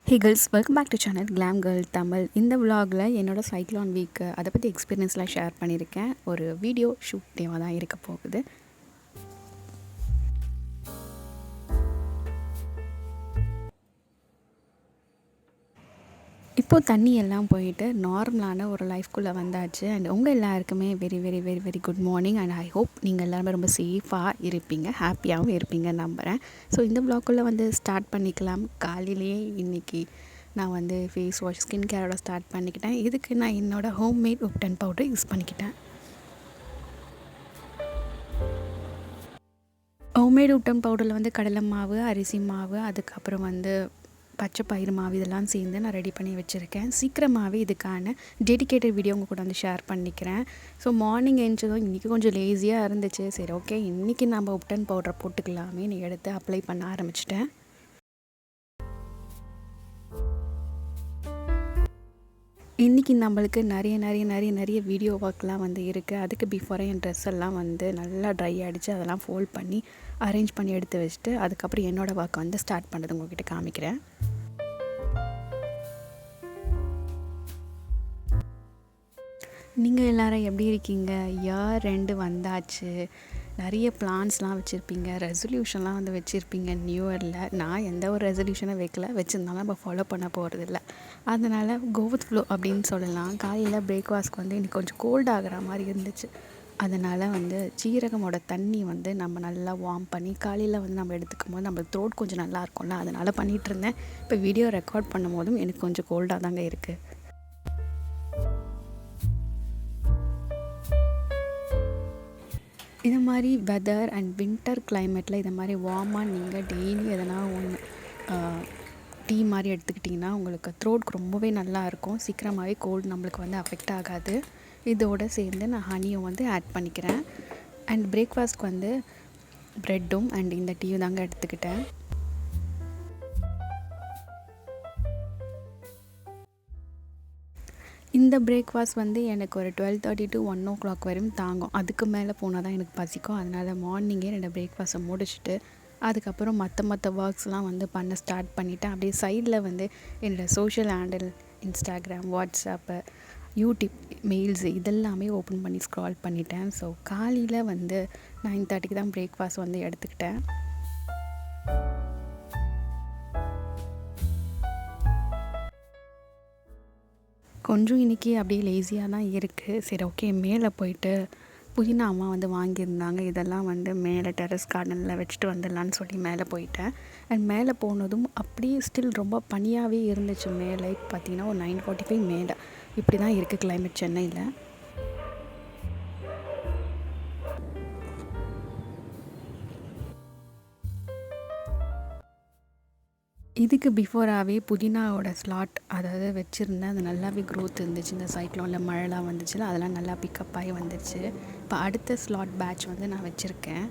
Hey girls, welcome back to channel glam girl Tamil. இந்த விலாகில் என்னோடய சைக்ளோன் வீக் அதை பற்றி எக்ஸ்பீரியன்ஸ்லாம் ஷேர் பண்ணியிருக்கேன். ஒரு வீடியோ ஷூட் டேவாக தான் இருக்க போகுது. இப்போது தண்ணி எல்லாம் போயிட்டு நார்மலான ஒரு லைஃப்குள்ளே வந்தாச்சு. அண்ட் உங்கள் எல்லாருக்குமே very very very very good morning. And I hope நீங்கள் எல்லாருமே ரொம்ப சேஃபாக இருப்பீங்க, ஹாப்பியாகவும் இருப்பீங்கன்னு நம்புகிறேன். ஸோ இந்த விலாக்குள்ளே ஸ்டார்ட் பண்ணிக்கலாம். காலையிலேயே இன்றைக்கி நான் ஃபேஸ் வாஷ் ஸ்கின் கேரோட ஸ்டார்ட் பண்ணிக்கிட்டேன். இதுக்கு நான் என்னோடய ஹோம்மேட் உப்டன் பவுடர் யூஸ் பண்ணிக்கிட்டேன். ஹோம்மேட் உப்டன் பவுடரில் கடலை மாவு, அரிசி மாவு, அதுக்கப்புறம் பச்சை பயிறு மாவு இதெல்லாம் சேர்ந்து நான் ரெடி பண்ணி வச்சுருக்கேன். சீக்கிரமாகவே இதுக்கான டெடிக்கேட்டட் வீடியோ உங்கள் கூட ஷேர் பண்ணிக்கிறேன். ஸோ மார்னிங் எழுந்ததும் இன்றைக்கி கொஞ்சம் லேசியாக இருந்துச்சு. சரி, ஓகே, இன்றைக்கி நம்ம உப்டன் பவுடரை போட்டுக்கலாமே நீ எடுத்து அப்ளை பண்ண ஆரம்பிச்சிட்டேன். இன்றைக்கி நம்மளுக்கு நிறைய வீடியோ ஒர்க்லாம் இருக்குது. அதுக்கு பிஃபோராக என் ட்ரெஸ் எல்லாம் நல்லா ட்ரை ஆகிடுச்சு. அதெல்லாம் ஃபோல்ட் பண்ணி அரேஞ்ச் பண்ணி எடுத்து வச்சுட்டு அதுக்கப்புறம் என்னோடய ஒர்க்கை ஸ்டார்ட் பண்ணுறது உங்கள்கிட்ட காமிக்கிறேன். நீங்கள் எல்லோரும் எப்படி இருக்கீங்க? இயர் 2 வந்தாச்சு. நிறைய பிளான்ஸ்லாம் வச்சுருப்பீங்க, ரெசல்யூஷன்லாம் வச்சுருப்பீங்க நியூ இயரில். நான் எந்த ஒரு ரெசல்யூஷனை வச்சுருந்தாலும் நம்ம ஃபாலோ பண்ண போகிறதில்ல. அதனால் கோ வித் ஃப்ளோ அப்படின்னு சொல்லலாம். காலையில் பிரேக்ஃபாஸ்ட்க்கு இன்றைக்கி கொஞ்சம் கோல்ட் ஆகிற மாதிரி இருந்துச்சு. அதனால் சீரகமோட தண்ணி நம்ம நல்லா வார்ம் பண்ணி காலையில் நம்ம எடுத்துக்கும் போது நம்ம த்ரோட் கொஞ்சம் நல்லா இருக்கும்ல, அதனால் பண்ணிகிட்டு இருந்தேன். இப்போ வீடியோ ரெக்கார்ட் பண்ணும் போதும் எனக்கு கொஞ்சம் கோல்டாக தாங்க இருக்குது. இது மாதிரி வெதர் அண்ட் வின்டர் கிளைமேட்டில் இதை மாதிரி வார்மாக நீங்கள் டெய்லி எதனா ஒன்று டீ மாதிரி எடுத்துக்கிட்டிங்கன்னா உங்களுக்கு த்ரோட்க்கு ரொம்பவே நல்லாயிருக்கும். சீக்கிரமாகவே கோல்டு நம்மளுக்கு அஃபெக்ட் ஆகாது. இதோடு சேர்ந்து நான் ஹனியும் ஆட் பண்ணிக்கிறேன். அண்ட் பிரேக்ஃபாஸ்ட்க்கு ப்ரெட்டும் அண்ட் இந்த டீயும் தாங்க எடுத்துக்கிட்டேன். இந்த பிரேக்ஃபாஸ்ட் எனக்கு ஒரு 12:30 to 1 o'clock வரையும் தாங்கும். அதுக்கு மேலே போனால் தான் எனக்கு பசிக்கும். அதனால் மார்னிங்கே என்னோடய பிரேக்ஃபாஸ்ட்டை முடிச்சுட்டு அதுக்கப்புறம் மற்ற ஒர்க்ஸ்லாம் பண்ண ஸ்டார்ட் பண்ணிவிட்டேன். அப்படியே சைடில் என்னோடய social handle Instagram, WhatsApp, YouTube, mails இதெல்லாமே ஓப்பன் பண்ணி ஸ்க்ரால் பண்ணிட்டேன். ஸோ காலையில் 9:30க்கு தான் பிரேக்ஃபாஸ்ட் எடுத்துக்கிட்டேன். கொஞ்சம் இன்றைக்கி அப்படியே லேசியாக தான் இருக்குது. சரி, ஓகே, மேலே போயிட்டு புதினா அம்மா வாங்கியிருந்தாங்க. இதெல்லாம் மேலே டெரஸ் கார்டனில் வச்சுட்டு வந்துடலான்னு சொல்லி மேலே போயிட்டேன். அண்ட் மேலே போனதும் அப்படியே ஸ்டில் ரொம்ப பனியாகவே இருந்துச்சு. மேலே பார்த்திங்கன்னா ஒரு 9:45 மேலே இப்படி தான் இருக்குது கிளைமேட் சென்னையில். இதுக்கு பிஃபோராகவே புதினாவோட ஸ்லாட் அதாவது வச்சுருந்தேன். அது நல்லாவே க்ரோத் இருந்துச்சு. இந்த சைக்ளோனில் மழைலாம் வந்துச்சுல, அதெல்லாம் நல்லா பிக்கப் ஆகி வந்துடுச்சு. இப்போ அடுத்த ஸ்லாட் பேட்ச் நான் வச்சுருக்கேன்.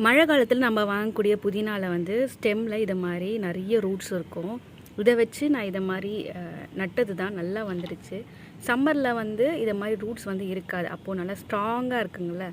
மழை காலத்தில் நம்ம வாங்கக்கூடிய புதினாவில் ஸ்டெம்மில் இது மாதிரி நிறைய ரூட்ஸ் இருக்கும். இதை வச்சு நான் இதை மாதிரி நட்டது தான் நல்லா வந்துடுச்சு. சம்மரில் இதை மாதிரி ரூட்ஸ் இருக்காது. அப்போது நல்லா ஸ்ட்ராங்காக இருக்குங்கள,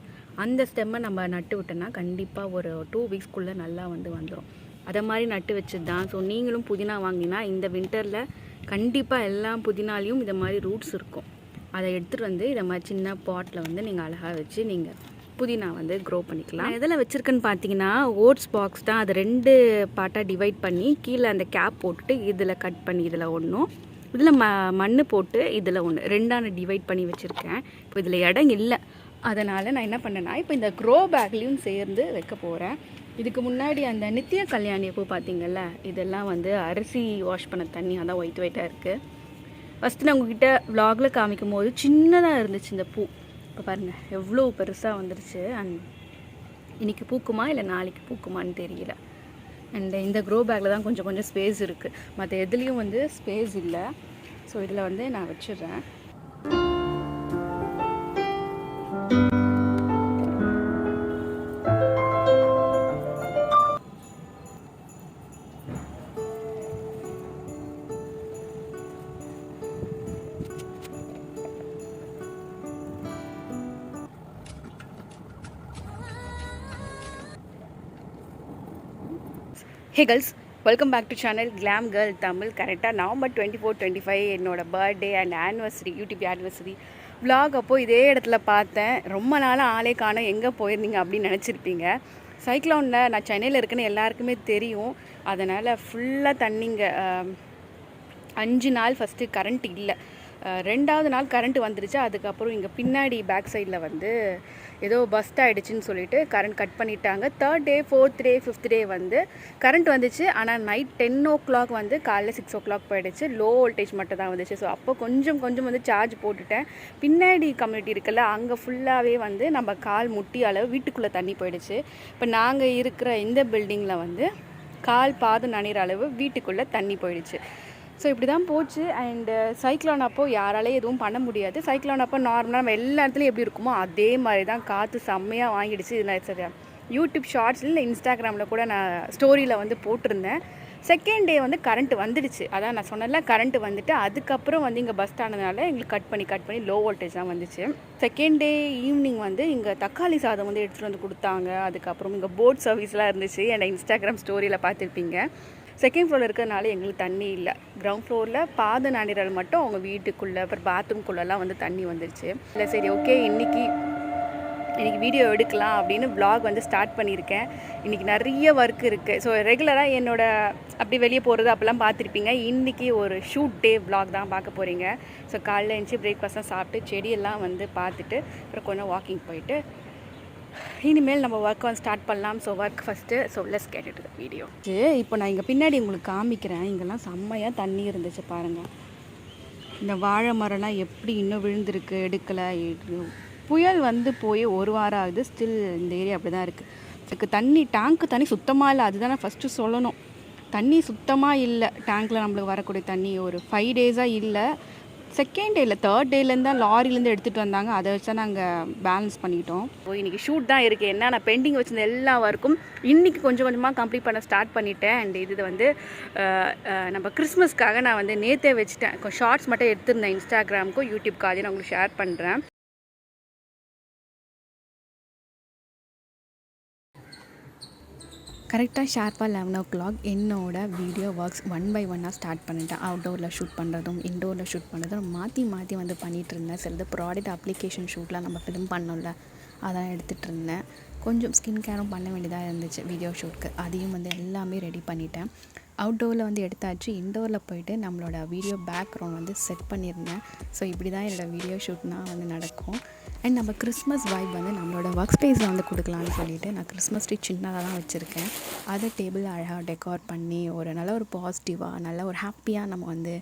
அந்த ஸ்டெம்மை நம்ம நட்டு விட்டோன்னா கண்டிப்பாக ஒரு 2 வீக்ஸ்க்குள்ளே நல்லா வந்துடும். அதை மாதிரி நட்டு வச்சது தான். ஸோ நீங்களும் புதினா வாங்கினா இந்த வின்டரில் கண்டிப்பாக எல்லா புதினாலையும் இதை மாதிரி ரூட்ஸ் இருக்கும். அதை எடுத்துகிட்டு இதை மாதிரி சின்ன பாட்டில் நீங்கள் அழகாக வச்சு நீங்கள் புதினா க்ரோ பண்ணிக்கலாம். எதில் வச்சுருக்கேன்னு பார்த்தீங்கன்னா ஓட்ஸ் பாக்ஸ் தான். அதை 2 பார்ட்டாக டிவைட் பண்ணி கீழே அந்த கேப் போட்டுட்டு இதில் கட் பண்ணி இதில் ஒன்றும், இதில் மண் போட்டு இதில் ஒன்று, 2ஆக டிவைட் பண்ணி வச்சுருக்கேன். இப்போ இதில் இடம் இல்லை, அதனால் நான் என்ன பண்ணேன்னா இப்போ இந்த க்ரோ பேக்லேயும் சேர்ந்து வைக்க போகிறேன். இதுக்கு முன்னாடி அந்த நித்திய கல்யாணி பூ பார்த்திங்கள்ல, இதெல்லாம் அரிசி வாஷ் பண்ண தண்ணி, அதான் ஒயிட்டாக இருக்குது. ஃபஸ்ட்டு நான் உங்ககிட்ட விலாகில் காமிக்கும் போது சின்னதாக இருந்துச்சு இந்த பூ. இப்போ பாருங்கள் எவ்வளோ பெருசாக வந்துருச்சு. அண்ட் இன்றைக்கி பூக்குமா இல்லை நாளைக்கு பூக்குமான்னு தெரியல. அண்ட் இந்த க்ரோ பேக்கில் தான் கொஞ்சம் ஸ்பேஸ் இருக்குது. மற்ற எதுலேயும் ஸ்பேஸ் இல்லை. ஸோ இதில் நான் வச்சிடுறேன். Hey girls, welcome back to channel glam girl Tamil. கரெக்டாக நவம்பர் 24-25 என்னோட birthday and anniversary, YouTube anniversary vlog அப்போது இதே இடத்துல பார்த்தேன். ரொம்ப நாளாக ஆளே காணோம், எங்கே போயிருந்தீங்க அப்படின்னு நினச்சிருப்பீங்க. சைக்ளோனில் நான் சென்னையில் இருக்குன்னு எல்லாருக்குமே தெரியும். அதனால் ஃபுல்லாக தண்ணிங்க. 5 நாள் ஃபஸ்ட்டு கரண்ட் இல்லை. 2வது நாள் கரண்ட் வந்துருச்சு. அதுக்கப்புறம் இங்கே பின்னாடி பேக் சைடில் வந்து ஏதோ பஸ்ட் ஆகிடுச்சின்னு சொல்லிட்டு கரண்ட் கட் பண்ணிட்டாங்க. 3rd டே 4th டே 5th டே வந்து கரண்ட் வந்துச்சு. ஆனால் நைட் 10 o'clock வந்து காலைல 6 o'clock போயிடுச்சு. லோ வோல்டேஜ் மட்டும் தான் வந்துச்சு. ஸோ அப்போ கொஞ்சம் வந்து சார்ஜ் போட்டுட்டேன். பின்னாடி கம்யூனிட்டி இருக்குல்ல, அங்கே ஃபுல்லாகவே வந்து நம்ம கால் முட்டி அளவு வீட்டுக்குள்ளே தண்ணி போயிடுச்சு. இப்போ நாங்கள் இருக்கிற இந்த பில்டிங்கில் வந்து கால் பாதம் நனைகிற அளவு வீட்டுக்குள்ளே தண்ணி போயிடுச்சு. ஸோ இப்படி தான் போச்சு. அண்டு சைக்ளோன் அப்போ யாராலையும் எதுவும் பண்ண முடியாது. சைக்ளோன் அப்போ நார்மலாக நம்ம எல்லா இடத்துலையும் எப்படி இருக்குமோ அதே மாதிரி தான் காற்று செம்மையாக வாங்கிடுச்சு. நான் சரி யூடியூப் ஷார்ட்ஸில் இல்லை இன்ஸ்டாகிராமில் கூட நான் ஸ்டோரியில் வந்து போட்டிருந்தேன். 2nd டே வந்து கரண்ட் வந்துடுச்சு. அதான் நான் சொன்னல, கரண்ட் வந்துட்டு அதுக்கப்புறம் வந்து இங்கே பஸ் ஆனதுனால எங்களுக்கு கட் பண்ணி லோ வோல்டேஜ் தான் வந்துச்சு. 2nd டே ஈவினிங் வந்து இங்கே தக்காளி சாதம் வந்து எடுத்துகிட்டு வந்து கொடுத்தாங்க. அதுக்கப்புறம் இங்கே போட் சர்வீஸ்லாம் இருந்துச்சு. என்னை இன்ஸ்டாகிராம் ஸ்டோரியில் பார்த்துருப்பீங்க. 2nd ஃப்ளோரில் இருக்கிறதுனால எங்களுக்கு தண்ணி இல்லை. கிரவுண்ட் ஃப்ளோரில் பாத நனைறல் மட்டும் அவங்க வீட்டுக்குள்ளே அப்புறம் பாத்ரூம்குள்ளெல்லாம் வந்து தண்ணி வந்துருச்சு. இல்லை சரி ஓகே, இன்றைக்கி வீடியோ எடுக்கலாம் அப்படின்னு vlog வந்து ஸ்டார்ட் பண்ணியிருக்கேன். இன்றைக்கி நிறைய ஒர்க் இருக்குது. ஸோ ரெகுலராக என்னோட அப்படி வெளியே போகிறது அப்போல்லாம் பார்த்துருப்பீங்க. இன்றைக்கி ஒரு ஷூட் டே vlog தான் பார்க்க போகிறீங்க. ஸோ காலைல எழுந்துச்சி பிரேக்ஃபாஸ்ட்லாம் சாப்பிட்டு செடியெல்லாம் வந்து பார்த்துட்டு அப்புறம் கொஞ்சம் வாக்கிங் போயிட்டு இனிமேல் நம்ம ஒர்க் வந்து ஸ்டார்ட் பண்ணலாம். So work first. So let's get into the video. இப்போ நான் இங்கே பின்னாடி உங்களுக்கு காமிக்கிறேன். இங்கெல்லாம் செம்மையாக தண்ணி இருந்துச்சு பாருங்கள். இந்த வாழை மரம்லாம் எப்படி இன்னும் விழுந்திருக்கு, எடுக்கலை. புயல் வந்து போய் 1 வாரம் ஆகுது. ஸ்டில் இந்த ஏரியா அப்படி தான் இருக்குது. இதுக்கு டேங்க்கு தண்ணி சுத்தமாக இல்லை. அதுதான் நான் ஃபஸ்ட்டு சொல்லணும். தண்ணி சுத்தமாக இல்லை. டேங்க்கில் நம்மளுக்கு வரக்கூடிய தண்ணி ஒரு 5 டேஸாக இல்லை. 2nd டே இல்லை 3rd டேலேருந்து தான் லாரிலேருந்து எடுத்துகிட்டு வந்தாங்க. அதை வச்சு தான் நாங்கள் பேலன்ஸ் பண்ணிட்டோம். இன்றைக்கி ஷூட் தான் இருக்குது. என்ன நான் பெண்டிங் வச்சுருந்த எல்லா ஒர்க்கும் இன்றைக்கி கொஞ்சமாக கம்ப்ளீட் பண்ண ஸ்டார்ட் பண்ணிட்டேன். அண்ட் இது வந்து நம்ம கிறிஸ்மஸ்க்காக நான் வந்து நேற்றே வச்சுட்டேன். ஷார்ட்ஸ் மட்டும் எடுத்திருந்தேன் இன்ஸ்டாகிராமுக்கும் யூடியூப்க்கு. நான் உங்களுக்கு ஷேர் பண்ணுறேன். கரெக்டாக ஷார்ப்பாக 11 o'clock என்னோடய வீடியோ ஒர்க்ஸ் 1 by 1 ஸ்டார்ட் பண்ணிட்டேன். அவுட்டோரில் ஷூட் பண்ணுறதும் இன்டோரில் ஷூட் பண்ணுறதும் மாற்றி வந்து பண்ணிகிட்டு இருந்தேன். சிலது ப்ராடக்ட் அப்ளிகேஷன் ஷூட்லாம் நம்ம ஃபிலிம் பண்ணோம்ல, அதான் எடுத்துகிட்டு இருந்தேன். கொஞ்சம் ஸ்கின் கேரும் பண்ண வேண்டியதாக இருந்துச்சு வீடியோ ஷூட்க்கு. அதையும் வந்து எல்லாமே ரெடி பண்ணிட்டேன். அவுட்டோரில் வந்து எடுத்தாச்சு. இன்டோரில் போயிட்டு நம்மளோட வீடியோ பேக்ரவுண்ட் வந்து செட் பண்ணியிருந்தேன். ஸோ இப்படி தான் என்னோடய வீடியோ ஷூட்னால் வந்து நடக்கும். அண்ட் நம்ம கிறிஸ்மஸ் வைப் வந்து நம்மளோட ஒர்க் ஸ்பேஸில் வந்து கொடுக்கலான்னு சொல்லிவிட்டு நான் கிறிஸ்மஸ் ட்ரீ சின்னதாக தான் வச்சுருக்கேன். அதை டேபிள் அழகாக டெக்கார் பண்ணி நல்ல ஒரு பாசிட்டிவாக நல்ல ஒரு ஹாப்பியாக நம்ம வந்து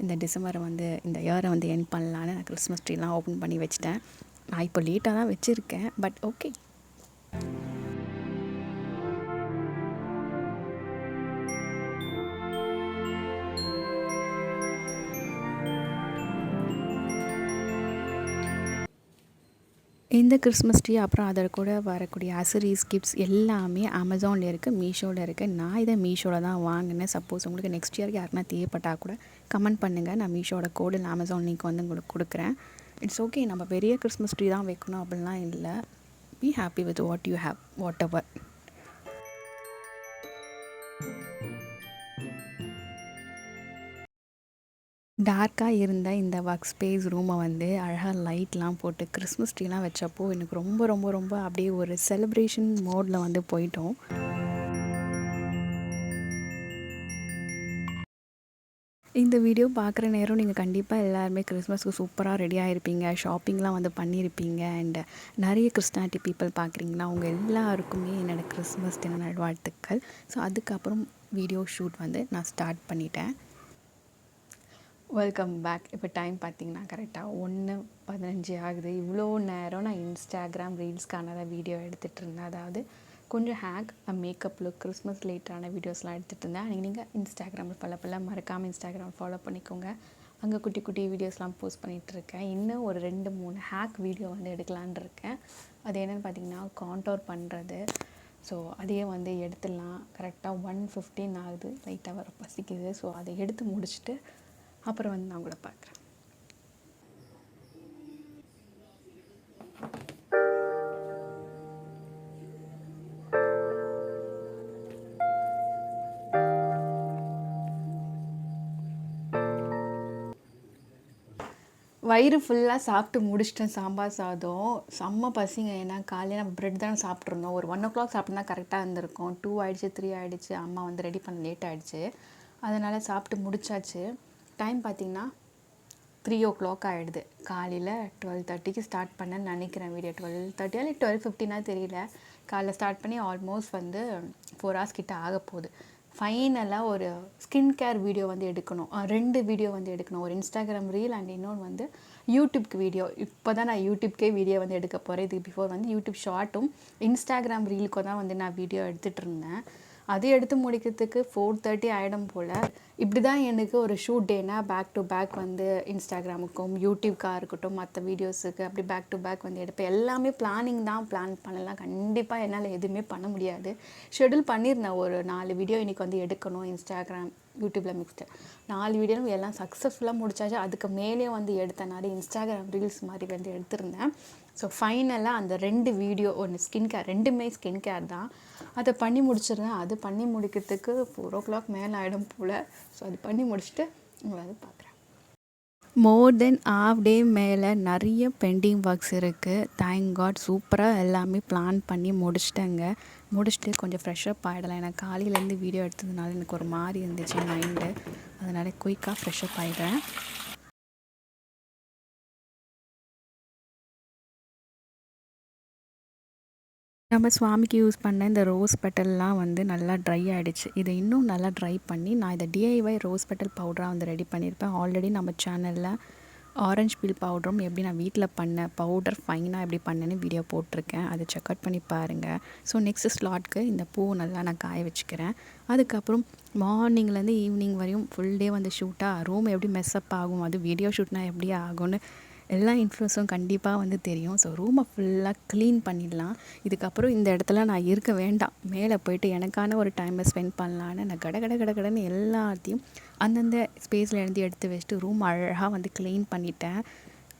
இந்த டிசம்பரை வந்து இந்த இயரை வந்து எண்ட் பண்ணலான்னு நான் கிறிஸ்மஸ் ட்ரீலாம் ஓப்பன் பண்ணி வச்சுட்டேன். நான் இப்போ லேட்டாக தான் வச்சுருக்கேன், பட் ஓகே. இந்த கிறிஸ்மஸ் ட்ரீ அப்புறம் அதோட கூட வரக்கூடிய ஆக்சரிஸ் கிஃப்ட்ஸ் எல்லாமே அமேசானில் இருக்குது, மீஷோவில் இருக்குது. நான் இதை மீஷோவில் தான் வாங்கினேன். சப்போஸ் உங்களுக்கு நெக்ஸ்ட் இயர் யாருன்னா தேவைப்பட்டால் கூட கமெண்ட் பண்ணுங்கள். நான் மீஷோட கோடு இல்லை அமேசான் லிங்க் வந்து உங்களுக்கு கொடுக்குறேன். இட்ஸ் ஓகே, நம்ம பெரிய கிறிஸ்மஸ் ட்ரீ தான் வைக்கணும் அப்படிலாம் இல்லை. Be happy with what you have, whatever. டார்க்காக இருந்த இந்த ஒர்க் ஸ்பேஸ் ரூமை வந்து அழகாக லைட்லாம் போட்டு கிறிஸ்மஸ் ட்ரீலாம் வச்சப்போ எனக்கு ரொம்ப அப்படியே ஒரு செலிப்ரேஷன் மோடில் வந்து போயிட்டோம். இந்த வீடியோ பார்க்குற நேரம் நீங்கள் கண்டிப்பாக எல்லாருமே கிறிஸ்மஸ்க்கு சூப்பராக ரெடியாக இருப்பீங்க, ஷாப்பிங்லாம் வந்து பண்ணியிருப்பீங்க. அண்ட் நிறைய கிறிஸ்டானிட்டி பீப்புள் பார்க்குறீங்கன்னா அவங்க எல்லாருக்குமே என்னோடய கிறிஸ்மஸ் தின நல்வாழ்த்துக்கள். ஸோ அதுக்கப்புறம் வீடியோ ஷூட் வந்து நான் ஸ்டார்ட் பண்ணிட்டேன். Welcome back. இப்போ டைம் பார்த்திங்கன்னா கரெக்டாக 1:15 ஆகுது. இவ்வளோ நேரம் நான் இன்ஸ்டாகிராம் ரீல்ஸ்க்கான வீடியோ எடுத்துகிட்டு இருந்தேன். அதாவது கொஞ்சம் மேக்கப் லுக், கிறிஸ்மஸ் லேட்டான வீடியோஸ்லாம் எடுத்துகிட்டு இருந்தேன். நீங்கள் இன்ஸ்டாகிராமில் பல மறக்காமல் இன்ஸ்டாகிராம் ஃபாலோ பண்ணிக்கோங்க. அங்கே குட்டி வீடியோஸ்லாம் போஸ்ட் பண்ணிகிட்ருக்கேன். இன்னும் ஒரு 2-3 ஹேக் வீடியோ வந்து எடுக்கலான் இருக்கேன். அது என்னென்னு பார்த்திங்கன்னா கான்டோர் பண்ணுறது. ஸோ அதையே வந்து எடுத்துடலாம். கரெக்டாக 1:15 ஆகுது. லைட்டாக வர பசிக்குது. ஸோ அதை எடுத்து முடிச்சுட்டு அப்புறம் வந்து நான் உங்களை பார்க்குறேன். வயிறு ஃபுல்லாக சாப்பிட்டு முடிச்சிட்டேன் சாம்பார் சாதம். செம்ம பசிங்க. ஏன்னா காலையில் நம்ம பிரெட் தானே சாப்பிட்ருந்தோம். ஒரு 1:00 சாப்பிட்டா கரெக்டாக இருந்திருக்கும். 2 ஆயிடுச்சு, 3 ஆயிடுச்சு. அம்மா வந்து ரெடி பண்ண லேட் ஆயிடுச்சு. அதனால் சாப்பிட்டு முடிச்சாச்சு. டைம் பார்த்திங்கன்னா 3:00 ஆகிடுது. காலையில் 12:30க்கு ஸ்டார்ட் பண்ணேன்னு நினைக்கிறேன் வீடியோ. 12:30 இல்லை 12:15 தெரியல. காலைல ஸ்டார்ட் பண்ணி ஆல்மோஸ்ட் வந்து 4 hours கிட்ட ஆக போகுது. ஃபைனலாக ஒரு ஸ்கின் கேர் வீடியோ வந்து எடுக்கணும். 2 வீடியோ வந்து எடுக்கணும். ஒரு இன்ஸ்டாகிராம் ரீல் அண்ட் இன்னொன்று வந்து யூடியூப்க்கு வீடியோ. இப்போ தான் நான் யூடியூப்கே வீடியோ வந்து எடுக்க போகிறேன். இதுக்கு பிஃபோர் வந்து யூடியூப் ஷார்ட்டும் இன்ஸ்டாகிராம் ரீலுக்கும் தான் வந்து நான் வீடியோ எடுத்துகிட்டு இருந்தேன். அது எடுத்து முடிக்கிறதுக்கு 4:30 ஆகிடும் போல். இப்படி தான் எனக்கு ஒரு ஷூட் டேனா பேக் டு பேக் வந்து இன்ஸ்டாகிராமுக்கும் யூடியூப்காக இருக்கட்டும் மற்ற வீடியோஸுக்கு அப்படி பேக் டு பேக் வந்து எடுப்பேன். எல்லாமே பிளானிங் தான். பிளான் பண்ணலாம் கண்டிப்பாக என்னால் எதுவுமே பண்ண முடியாது. ஷெடியூல் பண்ணியிருந்தேன் ஒரு 4 வீடியோ இன்றைக்கி வந்து எடுக்கணும் இன்ஸ்டாகிராம் யூடியூப்பில் மிக்ஸ்டு 4 வீடியோவும் எல்லாம் சக்ஸஸ்ஃபுல்லாக முடிச்சாச்சு. அதுக்கு மேலே வந்து எடுத்தனால இன்ஸ்டாகிராம் ரீல்ஸ் மாதிரி வந்து எடுத்திருந்தேன். ஸோ ஃபைனலாக அந்த 2 வீடியோ ஒன்று ஸ்கின் கேர், 2மே ஸ்கின் கேர் தான். அதை பண்ணி முடிச்சிருந்தேன். அது பண்ணி முடிக்கிறதுக்கு 4:00 மேலே ஆகிடும் போல். ஸோ அது பண்ணி முடிச்சுட்டு உங்களை வந்து பார்க்குறேன். மோர் தென் ½ டே மேலே நிறைய பெண்டிங் ஒர்க்ஸ் இருக்குது. தேங்க் காட் சூப்பராக எல்லாமே பிளான் பண்ணி முடிச்சிட்டேங்க. முடிச்சுட்டு கொஞ்சம் ஃப்ரெஷ்ஷப் ஆகிடலாம். ஏன்னா காலையிலேருந்து வீடியோ எடுத்ததுனால எனக்கு ஒரு மாதிரி இருந்துச்சு மைண்டு. அதனால் குயிக்காக ஃப்ரெஷ்ஷப் ஆகிடுறேன். நம்ம சுவாமிக்கு யூஸ் பண்ண இந்த ரோஸ் பெட்டல்லாம் வந்து நல்லா ட்ரை ஆகிடுச்சு. இதை இன்னும் நல்லா ட்ரை பண்ணி நான் இதை DIY ரோஸ் பெட்டல் பவுடராக வந்து ரெடி பண்ணியிருப்பேன். ஆல்ரெடி நம்ம சேனலில் ஆரஞ்சு பீல் பவுடரும் எப்படி நான் வீட்டில் பண்ண பவுடர் ஃபைனாக எப்படி பண்ணேன்னு வீடியோ போட்டிருக்கேன். அதை செக் அவுட் பண்ணி பாருங்கள். ஸோ நெக்ஸ்ட் ஸ்லாட்க்கு இந்த பூ நல்லா நான் காய வச்சுக்கிறேன். அதுக்கப்புறம் மார்னிங்லேருந்து ஈவினிங் வரையும் ஃபுல் டே வந்து ஷூட்டாக ரூம் எப்படி மெஸ்அப் ஆகும், அது வீடியோ ஷூட்னால் எப்படி ஆகும்னு எல்லா இன்ஃப்ளூன்ஸும் கண்டிப்பாக வந்து தெரியும். ஸோ ரூமை ஃபுல்லாக க்ளீன் பண்ணிடலாம். இதுக்கப்புறம் இந்த இடத்துல நான் இருக்க வேண்டாம். மேலே போய்ட்டு எனக்கான ஒரு டைமை ஸ்பெண்ட் பண்ணலான்னு நான் கடன்னு எல்லாத்தையும் அந்தந்த ஸ்பேஸில் எடுத்து வச்சுட்டு ரூம் அழகாக வந்து க்ளீன் பண்ணிட்டேன்.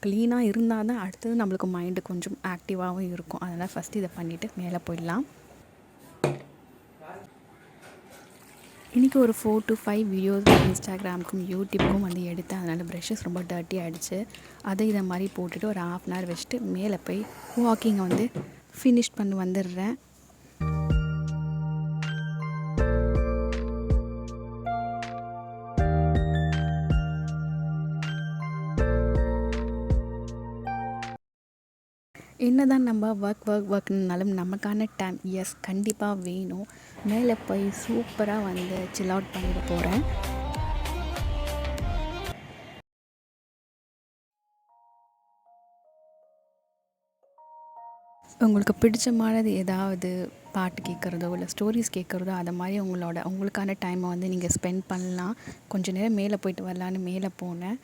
க்ளீனாக இருந்தால் தான் அடுத்தது நம்மளுக்கு மைண்டு கொஞ்சம் ஆக்டிவாகவும் இருக்கும். அதனால் ஃபஸ்ட்டு இதை பண்ணிவிட்டு மேலே போயிடலாம். இன்றைக்கி ஒரு 4 to 5 வீடியோஸ் இன்ஸ்டாகிராமுக்கும் யூடியூப்புக்கும் வந்து எடுத்தேன். அதனால் ப்ரெஷ்ஷஸ் ரொம்ப டர்ட்டி ஆகிடுச்சு. அதை இதை மாதிரி போட்டுட்டு ஒரு ½ hour வச்சுட்டு மேலே போய் வாக்கிங்கை வந்து ஃபினிஷ் பண்ணி வந்துடுறேன். என்ன தான் நம்ம ஒர்க்னாலும் நமக்கான டைம் கண்டிப்பாக வேணும். மேலே போய் சூப்பராக வந்து சில் அவுட் பண்ணிட போகிறேன். உங்களுக்கு பிடிச்சமானது ஏதாவது பாட்டு கேட்குறதோ இல்லை ஸ்டோரிஸ் கேட்குறதோ அதை மாதிரி உங்களுக்கான டைமை வந்து நீங்கள் ஸ்பெண்ட் பண்ணலாம். கொஞ்சம் நேரம் மேலே போயிட்டு வரலான்னு மேலே போனேன்.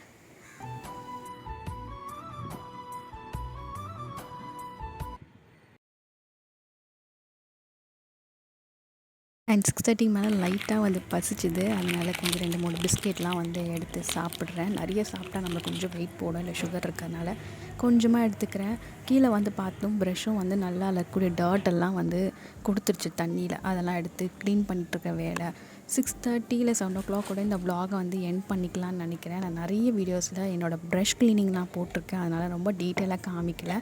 அண்ட் 6:30 மேலே லைட்டாக வந்து பசிச்சுது. அதனால் கொஞ்சம் 2-3 பிஸ்கெட்லாம் வந்து எடுத்து சாப்பிட்றேன். நிறைய சாப்பிட்டா நம்ம கொஞ்சம் வெயிட் போடும், இல்லை சுகர் இருக்கிறதுனால கொஞ்சமாக எடுத்துக்கிறேன். கீழே வந்து பார்த்தோம் ப்ரெஷ்ஷும் வந்து நல்லா இருக்கக்கூடிய டர்ட்டெல்லாம் வந்து கொடுத்துருச்சு தண்ணியில். அதெல்லாம் எடுத்து க்ளீன் பண்ணிட்டுருக்க வேலை. 6:30 இல்லை 7 கூட இந்த vlog வந்து எண்ட் பண்ணிக்கலான்னு நினைக்கிறேன். நான் நிறைய வீடியோஸில் என்னோடய ப்ரஷ் க்ளீனிங்லாம் போட்டிருக்கேன். அதனால் ரொம்ப டீட்டெயிலாக காமிக்கலை.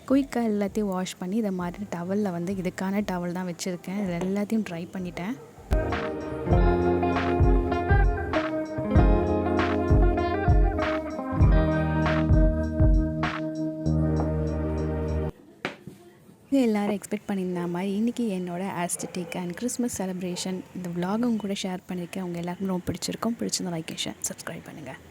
குயிக்காக எல்லாத்தையும் வாஷ் பண்ணி இதை மாதிரி டவலில் வந்து இதுக்கான டவல் தான் வச்சுருக்கேன். இது எல்லாத்தையும் ட்ரை பண்ணிட்டேன். இது எல்லோரும் எக்ஸ்பெக்ட் பண்ணியிருந்த மாதிரி இன்றைக்கி என்னோடய ஆஸ்தட்டிக் அண்ட் கிறிஸ்மஸ் செலிப்ரேஷன் இந்த vlog கூட ஷேர் பண்ணியிருக்கேன். உங்கள் எல்லாருக்கும் ரொம்ப பிடிச்சிருக்கோம். பிடிச்சிருந்தா லைக் ஷேர் சப்ஸ்கிரைப் பண்ணுங்கள்.